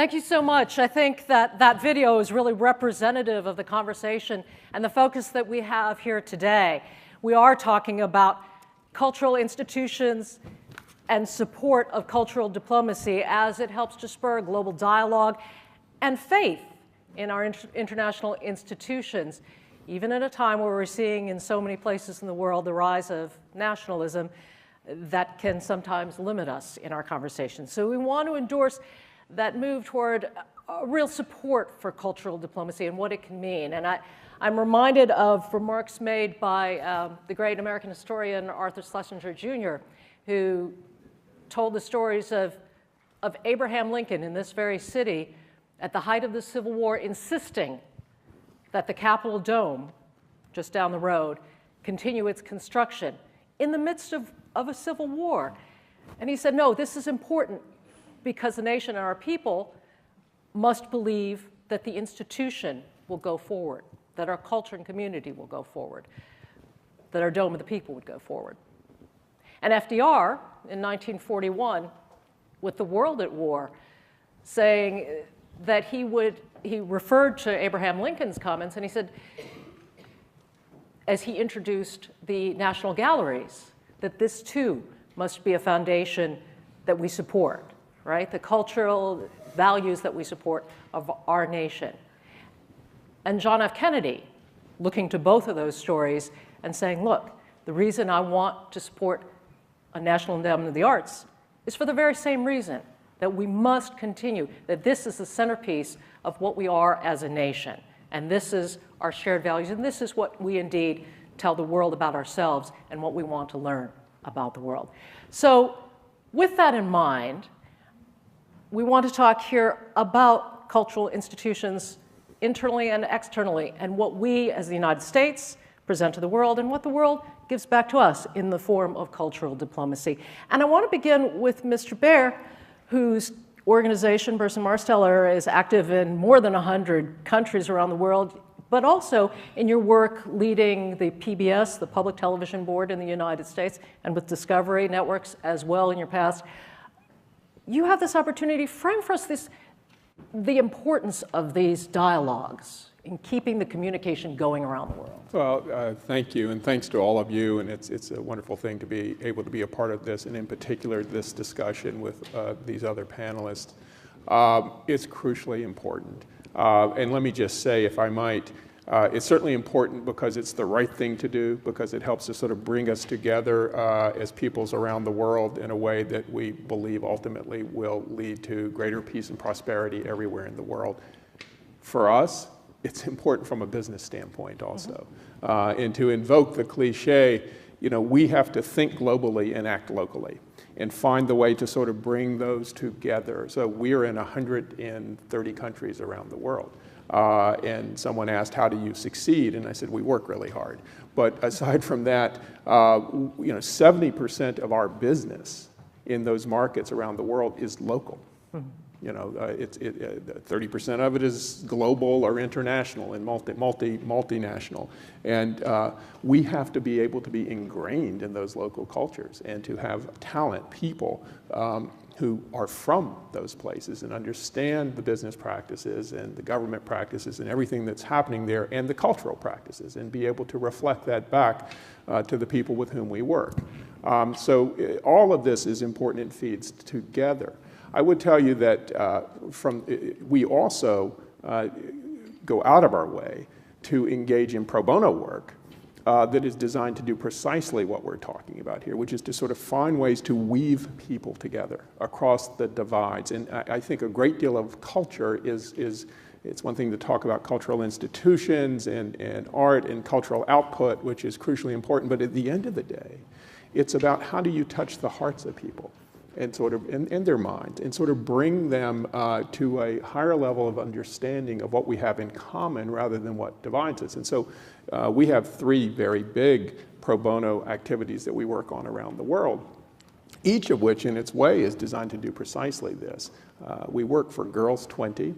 Thank you so much. I think that that video is really representative of the conversation and the focus that we have here today. We are talking about cultural institutions and support of cultural diplomacy as it helps to spur global dialogue and faith in our international institutions, even at a time where we're seeing in so many places in the world the rise of nationalism that can sometimes limit us in our conversations. So we want to endorse that move toward a real support for cultural diplomacy and what it can mean. And I'm reminded of remarks made by the great American historian Arthur Schlesinger Jr., who told the stories of Abraham Lincoln in this very city at the height of the Civil War, insisting that the Capitol Dome, just down the road, continue its construction in the midst of a civil war. And he said, no, this is important because the nation and our people must believe that the institution will go forward, that our culture and community will go forward, that our Dome of the People would go forward. And FDR, in 1941, with the world at war, saying that he referred to Abraham Lincoln's comments, and he said, as he introduced the National Galleries, that this too must be a foundation that we support, right? The cultural values that we support of our nation. And John F. Kennedy, looking to both of those stories and saying, look, the reason I want to support a National Endowment of the Arts is for the very same reason, that we must continue, that this is the centerpiece of what we are as a nation. And this is our shared values, and this is what we indeed tell the world about ourselves and what we want to learn about the world. So with that in mind, we want to talk here about cultural institutions internally and externally, and what we as the United States present to the world and what the world gives back to us in the form of cultural diplomacy. And I want to begin with Mr. Baer, whose organization, Burson-Marsteller, is active in more than 100 countries around the world, but also in your work leading the PBS, the Public Television Board in the United States, and with Discovery Networks as well in your past. You have this opportunity. Frame for us the importance of these dialogues in keeping the communication going around the world. Well, thank you, and thanks to all of you, and it's a wonderful thing to be able to be a part of this, and in particular this discussion with these other panelists. It's crucially important. And let me just say, if I might, it's certainly important because it's the right thing to do, because it helps to sort of bring us together as peoples around the world in a way that we believe ultimately will lead to greater peace and prosperity everywhere in the world. For us, it's important from a business standpoint also. And to invoke the cliche, we have to think globally and act locally and find the way to sort of bring those together. So we're in 130 countries around the world. And someone asked, how do you succeed? And I said, we work really hard. But aside from that, 70% of our business in those markets around the world is local. 30% of it is global or international and multinational. And we have to be able to be ingrained in those local cultures and to have talent, people who are from those places and understand the business practices and the government practices and everything that's happening there and the cultural practices and be able to reflect that back to the people with whom we work. So all of this is important and feeds together. I would tell you that we also go out of our way to engage in pro bono work that is designed to do precisely what we're talking about here, which is to sort of find ways to weave people together across the divides. And I think a great deal of culture it's one thing to talk about cultural institutions and art and cultural output, which is crucially important, but at the end of the day, it's about how do you touch the hearts of people and sort of in their minds and sort of bring them to a higher level of understanding of what we have in common rather than what divides us. And so we have 3 very big pro bono activities that we work on around the world, each of which in its way is designed to do precisely this. We work for Girls 20,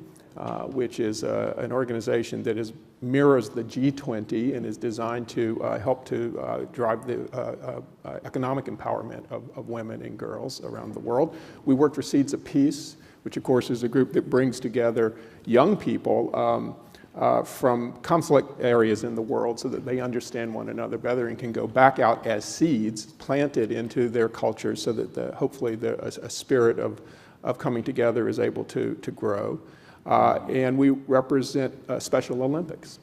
which is an organization that is mirrors the G20 and is designed to help to drive the economic empowerment of women and girls around the world. We work for Seeds of Peace, which of course is a group that brings together young people from conflict areas in the world so that they understand one another better and can go back out as seeds planted into their cultures so that hopefully a spirit of coming together is able to grow. And we represent Special Olympics,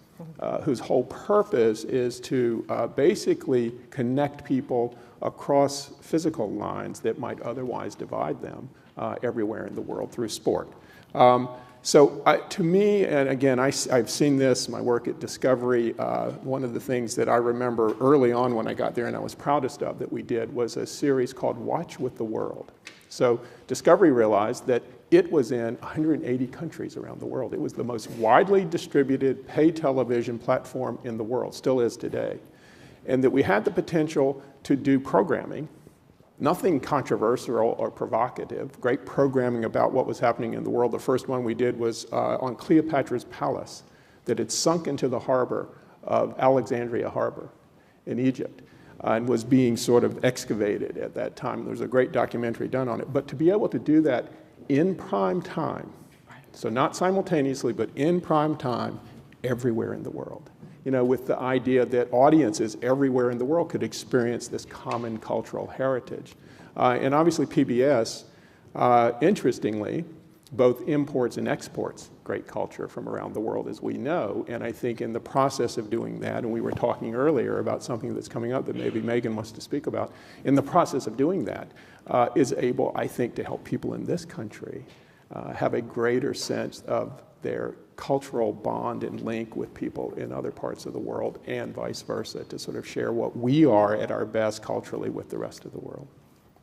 whose whole purpose is to basically connect people across physical lines that might otherwise divide them everywhere in the world through sport. So to me, and again, I've seen this, my work at Discovery, one of the things that I remember early on when I got there and I was proudest of that we did was a series called Watch with the World. So Discovery realized that it was in 180 countries around the world. It was the most widely distributed pay television platform in the world, still is today. And that we had the potential to do programming, nothing controversial or provocative, great programming about what was happening in the world. The first one we did was on Cleopatra's Palace that had sunk into the harbor of Alexandria Harbor in Egypt and was being sort of excavated at that time. There's a great documentary done on it. But to be able to do that in prime time, so not simultaneously, but in prime time, everywhere in the world. You know, with the idea that audiences everywhere in the world could experience this common cultural heritage. And obviously PBS, interestingly, both imports and exports great culture from around the world, as we know. And I think in the process of doing that, and we were talking earlier about something that's coming up that maybe Megan wants to speak about, in the process of doing that, is able, I think, to help people in this country have a greater sense of their cultural bond and link with people in other parts of the world and vice versa, to sort of share what we are at our best culturally with the rest of the world.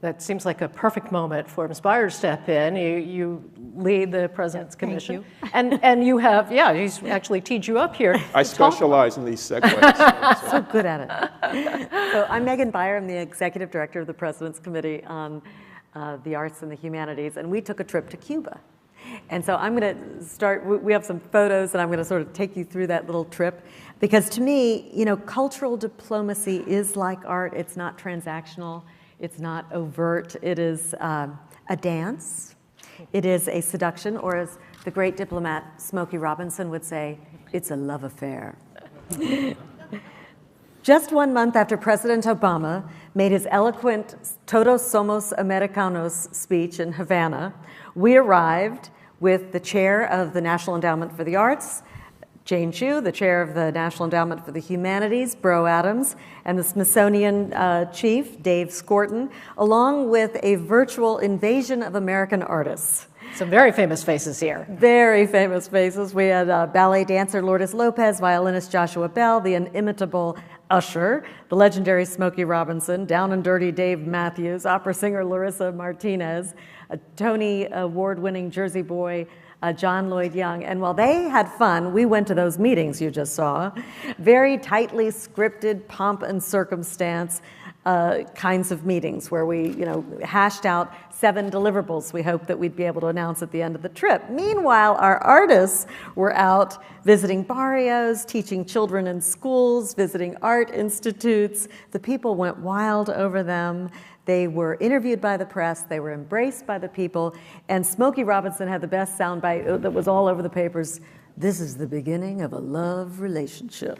That seems like a perfect moment for Ms. Beyer to step in. You lead the President's Commission. Thank you. And you have, he's actually teed you up here. I specialize in these segues. So good at it. So I'm Megan Beyer. I'm the Executive Director of the President's Committee on the Arts and the Humanities, and we took a trip to Cuba. And so I'm going to start, we have some photos, and I'm going to sort of take you through that little trip. Because to me, you know, cultural diplomacy is like art. It's not transactional. It's not overt. It is a dance. It is a seduction, or as the great diplomat Smokey Robinson would say, it's a love affair. Just 1 month after President Obama made his eloquent Todos Somos Americanos speech in Havana, we arrived with the chair of the National Endowment for the Arts, Jane Chu, the chair of the National Endowment for the Humanities, Bro Adams, and the Smithsonian chief, Dave Scorton, along with a virtual invasion of American artists. Some very famous faces here. Very famous faces. We had ballet dancer Lourdes Lopez, violinist Joshua Bell, the inimitable Usher, the legendary Smokey Robinson, Down and Dirty Dave Matthews, opera singer Larissa Martinez, a Tony Award-winning Jersey boy, John Lloyd Young. And while they had fun, we went to those meetings you just saw. Very tightly scripted, pomp and circumstance kinds of meetings where we, hashed out 7 deliverables we hoped that we'd be able to announce at the end of the trip. Meanwhile, our artists were out visiting barrios, teaching children in schools, visiting art institutes. The people went wild over them. They were interviewed by the press, they were embraced by the people, and Smokey Robinson had the best soundbite that was all over the papers. This is the beginning of a love relationship.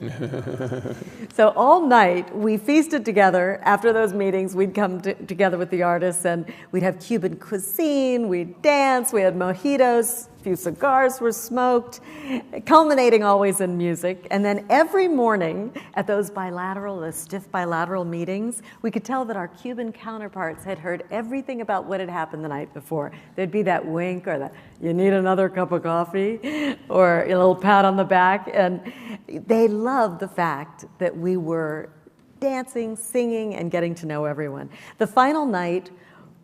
So all night, we feasted together. After those meetings, we'd come together with the artists, and we'd have Cuban cuisine, we'd dance, we had mojitos, a few cigars were smoked, culminating always in music. And then every morning at those stiff bilateral meetings, we could tell that our Cuban counterparts had heard everything about what had happened the night before. There'd be that wink or you need another cup of coffee, or a little pat on the back. And they loved the fact that we were dancing, singing, and getting to know everyone. The final night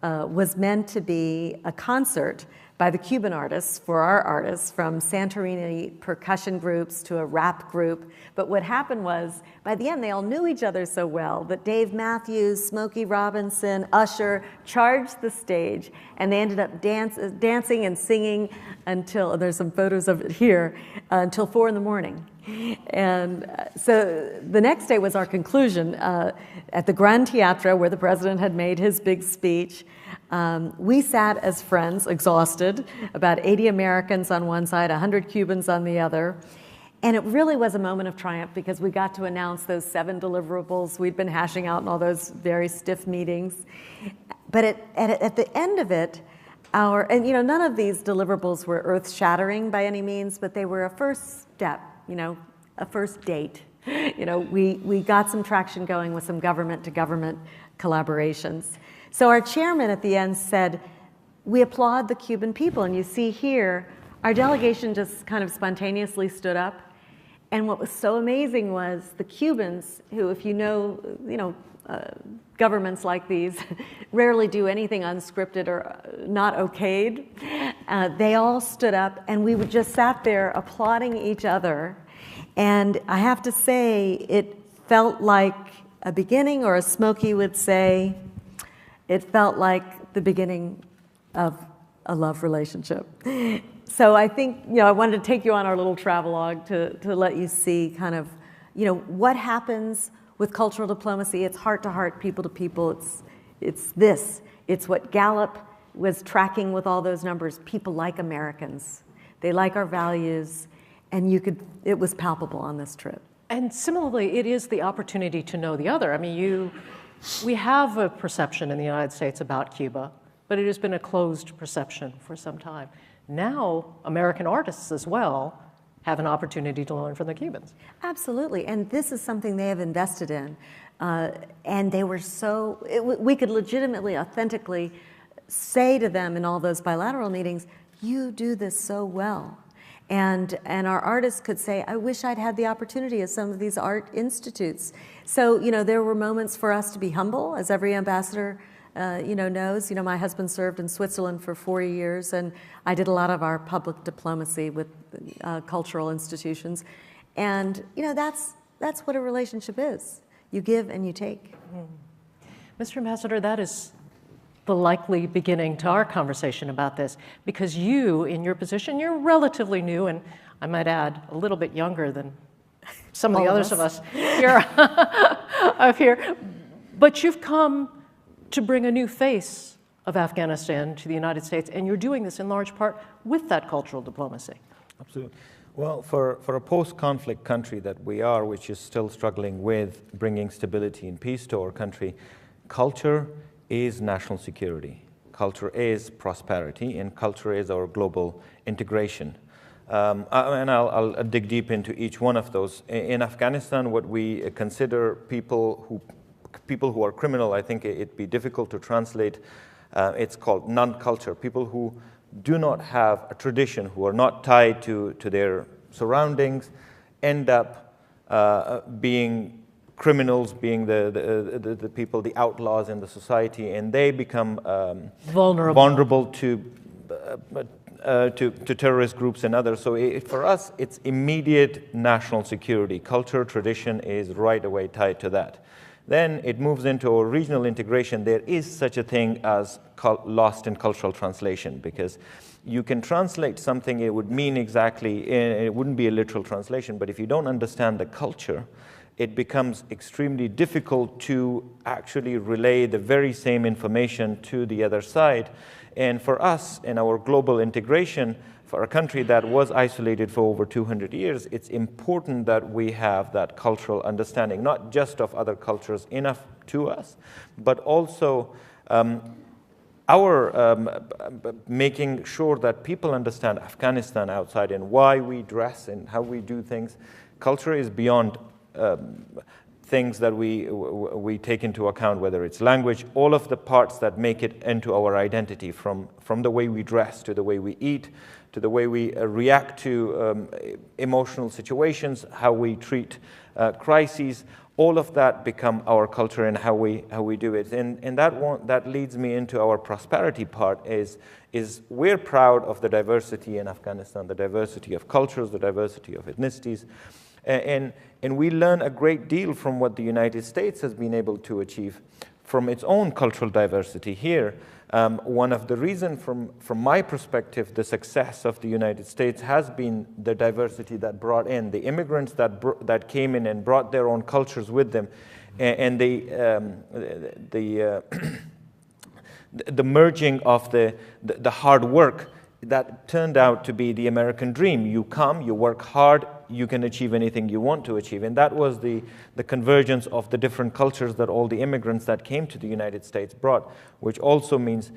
was meant to be a concert by the Cuban artists for our artists, from Santorini percussion groups to a rap group. But what happened was, by the end, they all knew each other so well that Dave Matthews, Smokey Robinson, Usher charged the stage, and they ended up dancing and singing until, there's some photos of it here, until 4 in the morning. And so the next day was our conclusion at the Grand Teatro, where the president had made his big speech. We sat as friends, exhausted, about 80 Americans on one side, 100 Cubans on the other. And it really was a moment of triumph because we got to announce those 7 deliverables we'd been hashing out in all those very stiff meetings. But at the end of it, and none of these deliverables were earth-shattering by any means, but they were a first step, a first date. We got some traction going with some government-to-government collaborations. So our chairman at the end said, we applaud the Cuban people. And you see here, our delegation just kind of spontaneously stood up. And what was so amazing was the Cubans, who, if you know, governments like these rarely do anything unscripted or not okayed. They all stood up, and we just sat there applauding each other. And I have to say, it felt like a beginning, or as Smokey would say, it felt like the beginning of a love relationship. So I think, I wanted to take you on our little travelogue to let you see kind of, what happens with cultural diplomacy. It's heart to heart, people to people. It's what Gallup was tracking with all those numbers. People like Americans. They like our values, and it was palpable on this trip. And similarly, it is the opportunity to know the other. I mean, we have a perception in the United States about Cuba, but it has been a closed perception for some time. Now, American artists as well have an opportunity to learn from the Cubans. Absolutely, and this is something they have invested in. And they were we could legitimately, authentically say to them in all those bilateral meetings, you do this so well. And our artists could say, I wish I'd had the opportunity of some of these art institutes. So, there were moments for us to be humble, as every ambassador knows. My husband served in Switzerland for 40 years, and I did a lot of our public diplomacy with cultural institutions. And, that's what a relationship is. You give and you take. Mr. Ambassador, that is the likely beginning to our conversation about this, because you, in your position, you're relatively new, and I might add, a little bit younger than some of the others of us here, up here. But you've come to bring a new face of Afghanistan to the United States, and you're doing this in large part with that cultural diplomacy. Absolutely. Well, for a post-conflict country that we are, which is still struggling with bringing stability and peace to our country, culture is national security. Culture is prosperity, and culture is our global integration. And I'll dig deep into each one of those. In Afghanistan, what we consider people who are criminal, I think it'd be difficult to translate. It's called non-culture, people who do not have a tradition, who are not tied to their surroundings, end up being criminals, being the people, the outlaws in the society, and they become vulnerable to terrorist groups and others. So for us, it's immediate national security. Culture, tradition is right away tied to that. Then it moves into our regional integration. There is such a thing as lost in cultural translation, because you can translate something, it would mean exactly, it wouldn't be a literal translation, but if you don't understand the culture, it becomes extremely difficult to actually relay the very same information to the other side. And for us, in our global integration, for a country that was isolated for over 200 years, it's important that we have that cultural understanding, not just of other cultures enough to us, but also making sure that people understand Afghanistan outside and why we dress and how we do things. Culture is beyond things that we take into account, whether it's language, all of the parts that make it into our identity, from the way we dress to the way we eat, to the way we react to emotional situations, how we treat crises. All of that become our culture and how we do it. And that leads me into our prosperity part is we're proud of the diversity in Afghanistan, the diversity of cultures, the diversity of ethnicities. And we learn a great deal from what the United States has been able to achieve. from its own cultural diversity here. One of the reasons, from my perspective, the success of the United States has been the diversity that brought in, the immigrants that came in and brought their own cultures with them, and the merging of the hard work that turned out to be the American dream. You come, you work hard, you can achieve anything you want to achieve. And that was the convergence of the different cultures that all the immigrants that came to the United States brought, which also means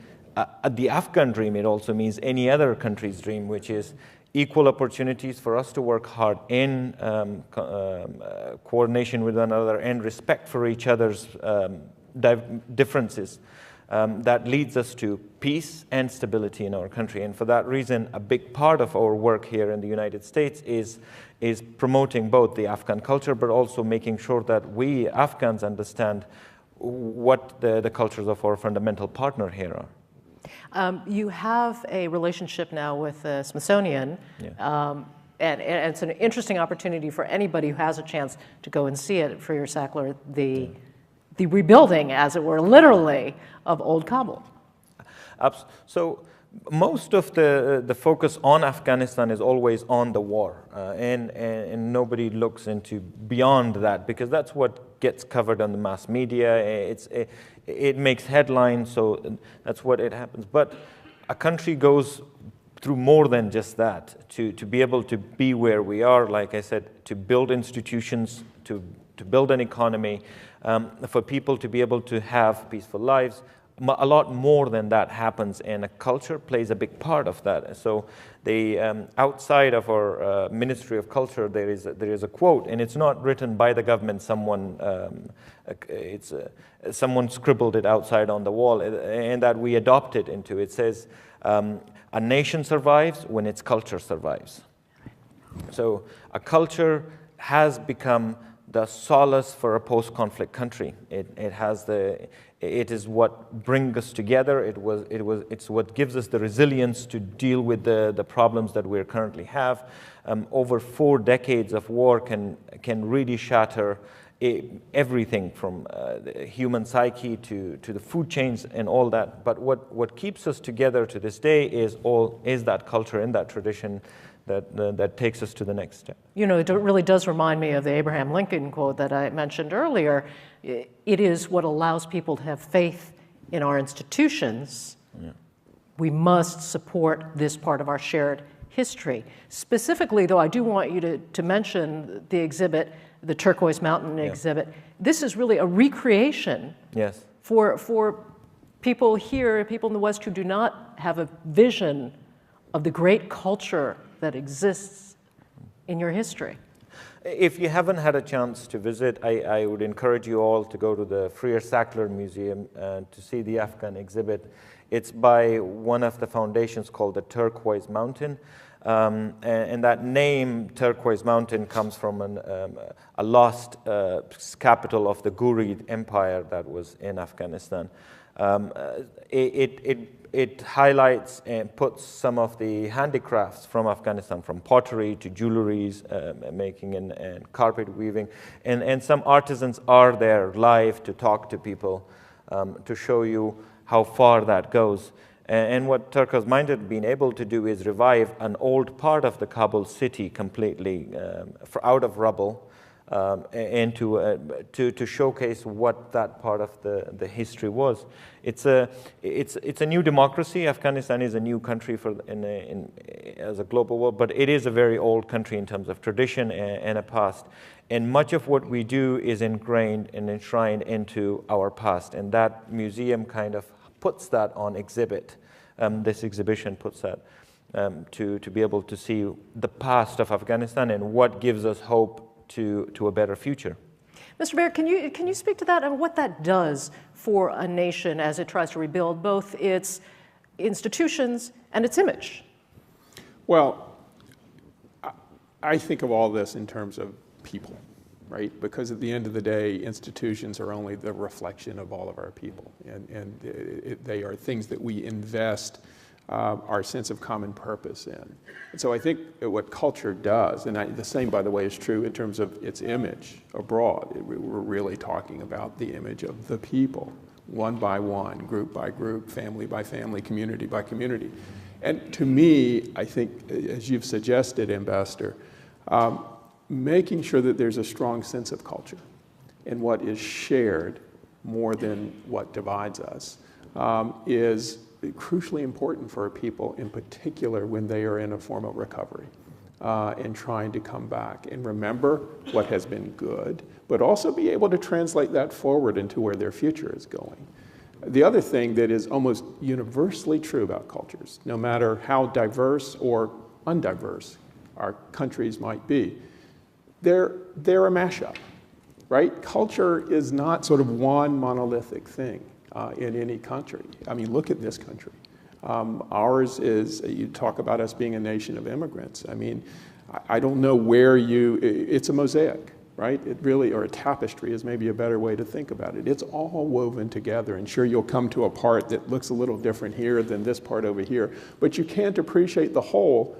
the Afghan dream. It also means any other country's dream, which is equal opportunities for us to work hard in coordination with one another and respect for each other's differences. That leads us to peace and stability in our country. And for that reason, a big part of our work here in the United States is promoting both the Afghan culture, but also making sure that we Afghans understand what the cultures of our fundamental partner here are. You have a relationship now with the Smithsonian, Yeah. And it's an interesting opportunity for anybody who has a chance to go and see it, for your Sackler, the rebuilding, as it were, literally, of Old Kabul. So most of the focus on Afghanistan is always on the war, and nobody looks into beyond that, because that's what gets covered on the mass media. It makes headlines, so that's what it happens. But a country goes through more than just that. To be able to be where we are, like I said, to build institutions, to build an economy, for people to be able to have peaceful lives. A lot more than that happens, and a culture plays a big part of that. So, outside of our Ministry of Culture, there is a quote, and it's not written by the government. Someone scribbled it outside on the wall, and that we adopted into. It says, "A nation survives when its culture survives." So, a culture has become the solace for a post-conflict country. It is what brings us together. It's what gives us the resilience to deal with the problems that we currently have. Over 4 decades of war can really shatter everything from the human psyche to the food chains and all that. But what keeps us together to this day is that culture and that tradition that takes us to the next step. You know, it really does remind me of the Abraham Lincoln quote that I mentioned earlier. It is what allows people to have faith in our institutions. Yeah. We must support this part of our shared history. Specifically, though, I do want you to mention the exhibit, the Turquoise Mountain exhibit. This is really a recreation for people here, people in the West who do not have a vision of the great culture that exists in your history. If you haven't had a chance to visit, I would encourage you all to go to the Freer-Sackler Museum to see the Afghan exhibit. It's by one of the foundations called the Turquoise Mountain. And that name, Turquoise Mountain, comes from a lost capital of the Ghurid Empire that was in Afghanistan. It highlights and puts some of the handicrafts from Afghanistan, from pottery to jewelries making and carpet weaving. And some artisans are there live to talk to people, to show you how far that goes. And what Turquoise Mountain has been able to do is revive an old part of the Kabul city completely out of rubble, and to showcase what that part of the history was. It's a new democracy. Afghanistan is a new country as a global world, but it is a very old country in terms of tradition and a past. And much of what we do is ingrained and enshrined into our past, and that museum kind of puts that on exhibit. This exhibition puts that to be able to see the past of Afghanistan and what gives us hope to a better future. Mr. Beyer, can you speak to that and what that does for a nation as it tries to rebuild both its institutions and its image? Well, I think of all this in terms of people, right? Because at the end of the day, institutions are only the reflection of all of our people, and they are things that we invest our sense of common purpose in. And so I think what culture does, and the same, by the way, is true in terms of its image abroad. We're really talking about the image of the people. one by one, group by group, family by family, community by community. And to me, I think, as you've suggested, Ambassador, making sure that there's a strong sense of culture and what is shared more than what divides us is crucially important for people, in particular when they are in a form of recovery and trying to come back and remember what has been good, but also be able to translate that forward into where their future is going. The other thing that is almost universally true about cultures, no matter how diverse or undiverse our countries might be, they're a mashup, right? Culture is not sort of one monolithic thing in any country. I mean, look at this country. Ours is, you talk about us being a nation of immigrants. I mean, I don't know where it's a mosaic, right? It really, or a tapestry is maybe a better way to think about it. It's all woven together, and sure, you'll come to a part that looks a little different here than this part over here, but you can't appreciate the whole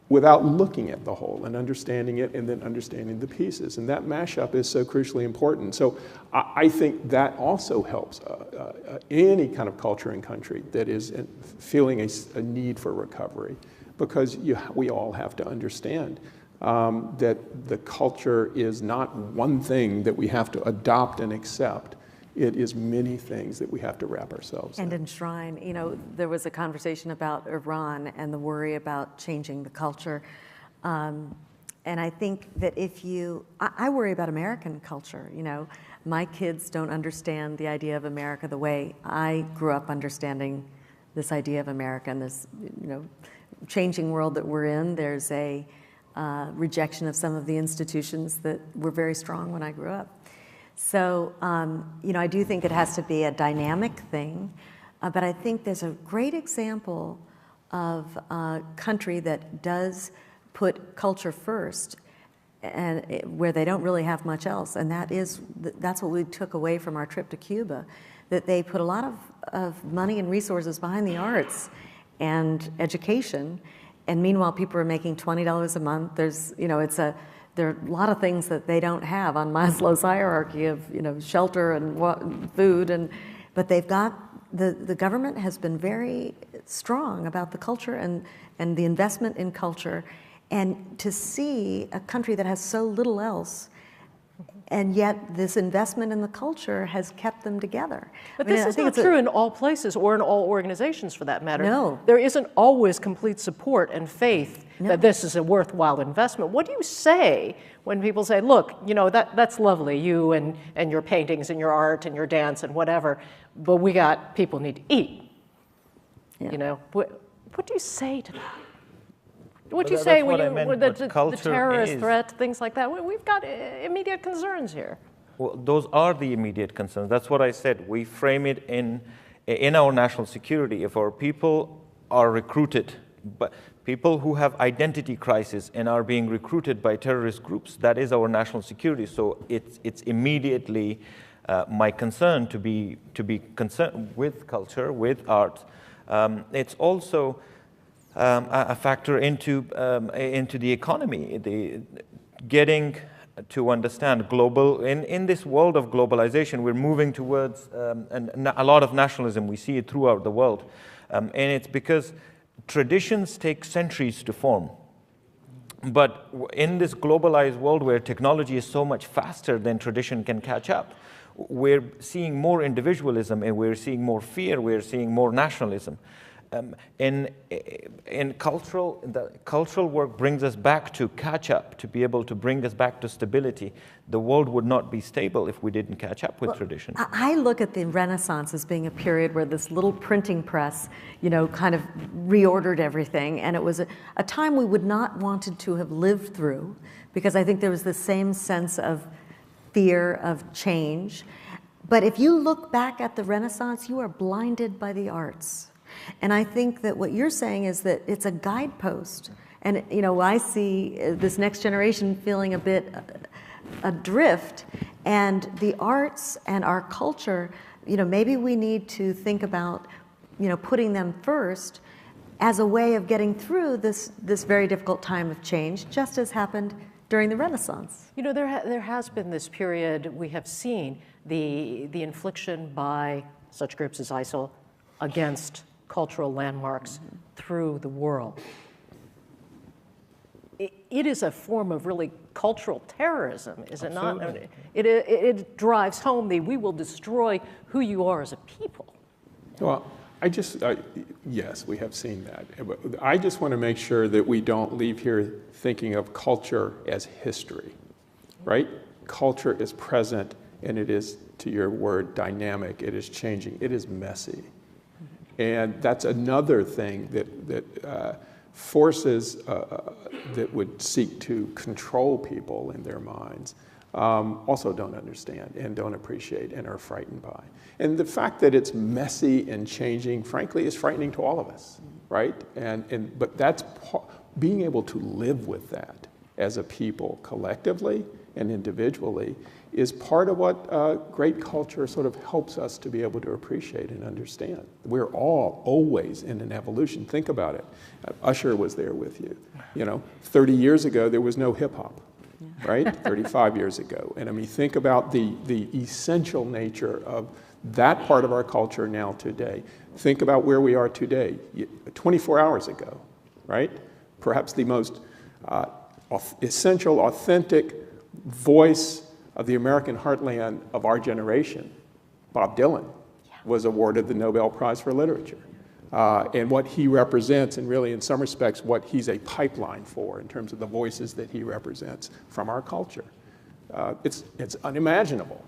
without looking at the whole and understanding it and then understanding the pieces. And that mashup is so crucially important. So I think that also helps any kind of culture and country that is feeling a need for recovery, because we all have to understand that the culture is not one thing that we have to adopt and accept. It is many things that we have to wrap ourselves in. And enshrine. You know, there was a conversation about Iran and the worry about changing the culture. And I think that I worry about American culture. You know, my kids don't understand the idea of America the way I grew up understanding this idea of America and this, you know, changing world that we're in. There's a rejection of some of the institutions that were very strong when I grew up. So, you know, I do think it has to be a dynamic thing, but I think there's a great example of a country that does put culture first, and where they don't really have much else, and that's what we took away from our trip to Cuba, that they put a lot of money and resources behind the arts and education, and meanwhile people are making $20 a month. There's, you know, there are a lot of things that they don't have on Maslow's hierarchy of, you know, shelter and food, but they've got, the government has been very strong about the culture and the investment in culture, and to see a country that has so little else, and yet this investment in the culture has kept them together. But this is not true in all places or in all organizations for that matter. No. There isn't always complete support and faith that this is a worthwhile investment. What do you say when people say, look, you know, that's lovely, you and your paintings and your art and your dance and whatever, but people need to eat. Yeah. You know, what do you say to that? What do you say when the terrorist threat, things like that? We've got immediate concerns here. Well, those are the immediate concerns. That's what I said. We frame it in our national security. If our people are recruited, but people who have identity crisis and are being recruited by terrorist groups, that is our national security. So it's immediately my concern to be concerned with culture, with art. It's also a factor into the economy, getting to understand in this world of globalization, we're moving towards a lot of nationalism. We see it throughout the world, and it's because traditions take centuries to form. But in this globalized world where technology is so much faster than tradition can catch up, we're seeing more individualism, and we're seeing more fear, we're seeing more nationalism. The cultural work brings us back to catch up, to be able to bring us back to stability. The world would not be stable if we didn't catch up with tradition. I look at the Renaissance as being a period where this little printing press, you know, kind of reordered everything, and it was a time we would not wanted to have lived through, because I think there was the same sense of fear of change. But if you look back at the Renaissance, you are blinded by the arts. And I think that what you're saying is that it's a guidepost. And, you know, I see this next generation feeling a bit adrift. And the arts and our culture, you know, maybe we need to think about, you know, putting them first as a way of getting through this very difficult time of change, just as happened during the Renaissance. You know, there has been this period we have seen the infliction by such groups as ISIL against cultural landmarks through the world. It is a form of really cultural terrorism, is it not? It drives home the we will destroy who you are as a people. Well, yes, we have seen that. I just want to make sure that we don't leave here thinking of culture as history, right? Culture is present, and it is, to your word, dynamic. It is changing. It is messy. And that's another thing that forces that would seek to control people in their minds also don't understand and don't appreciate and are frightened by. And the fact that it's messy and changing, frankly, is frightening to all of us, right? But that's being able to live with that as a people collectively and individually is part of what great culture sort of helps us to be able to appreciate and understand. We're all always in an evolution. Think about it. Usher was there with you. 30 years ago, there was no hip hop, right? 35 years ago. And I mean, think about the essential nature of that part of our culture now today. Think about where we are today, 24 hours ago, right? Perhaps the most essential, authentic voice of the American heartland of our generation, Bob Dylan, was awarded the Nobel Prize for Literature. And what he represents, and really in some respects what he's a pipeline for in terms of the voices that he represents from our culture. It's unimaginable,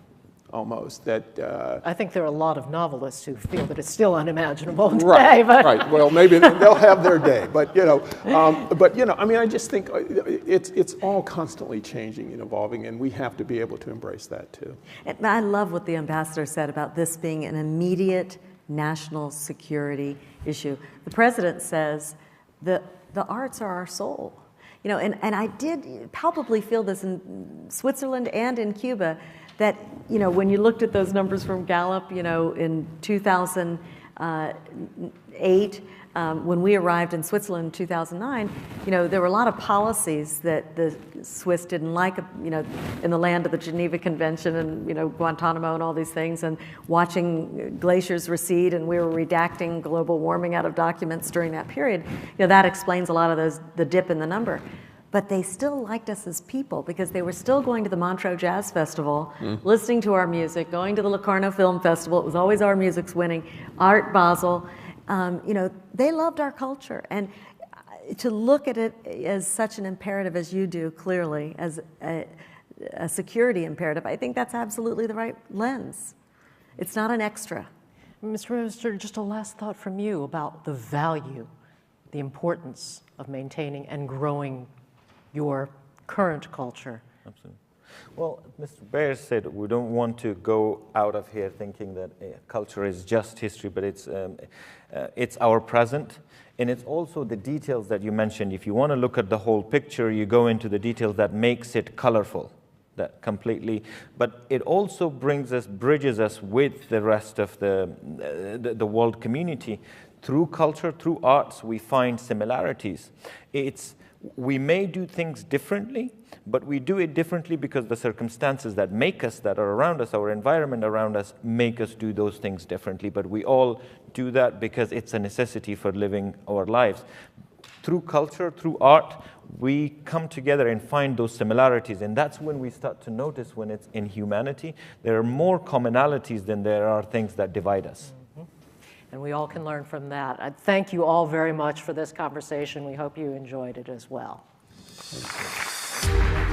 almost, that... I think there are a lot of novelists who feel that it's still unimaginable today. Right. Well, maybe they'll have their day. But, I mean, I just think it's all constantly changing and evolving, and we have to be able to embrace that, too. And I love what the ambassador said about this being an immediate national security issue. The president says that the arts are our soul. And I did palpably feel this in Switzerland and in Cuba, that, when you looked at those numbers from Gallup, in 2008, when we arrived in Switzerland in 2009, there were a lot of policies that the Swiss didn't like, in the land of the Geneva Convention and, Guantanamo and all these things, and watching glaciers recede, and we were redacting global warming out of documents during that period. That explains a lot of the dip in the number. But they still liked us as people because they were still going to the Montreux Jazz Festival, listening to our music, going to the Locarno Film Festival. It was always our music's winning. Art Basel. They loved our culture. And to look at it as such an imperative as you do, clearly, as a security imperative, I think that's absolutely the right lens. It's not an extra. Mr. Minister, just a last thought from you about the value, the importance of maintaining and growing your current culture. Absolutely. Well, Mr. Baer said we don't want to go out of here thinking that culture is just history, but it's our present, and it's also the details that you mentioned. If you want to look at the whole picture, you go into the details that makes it colorful, that completely. But it also bridges us with the rest of the world community. Through culture, through arts, we find similarities. We may do things differently, but we do it differently because the circumstances that make us, that are around us, our environment around us, make us do those things differently. But we all do that because it's a necessity for living our lives. Through culture, through art, we come together and find those similarities. And that's when we start to notice when it's in humanity, there are more commonalities than there are things that divide us. And we all can learn from that. I thank you all very much for this conversation. We hope you enjoyed it as well. Thank you.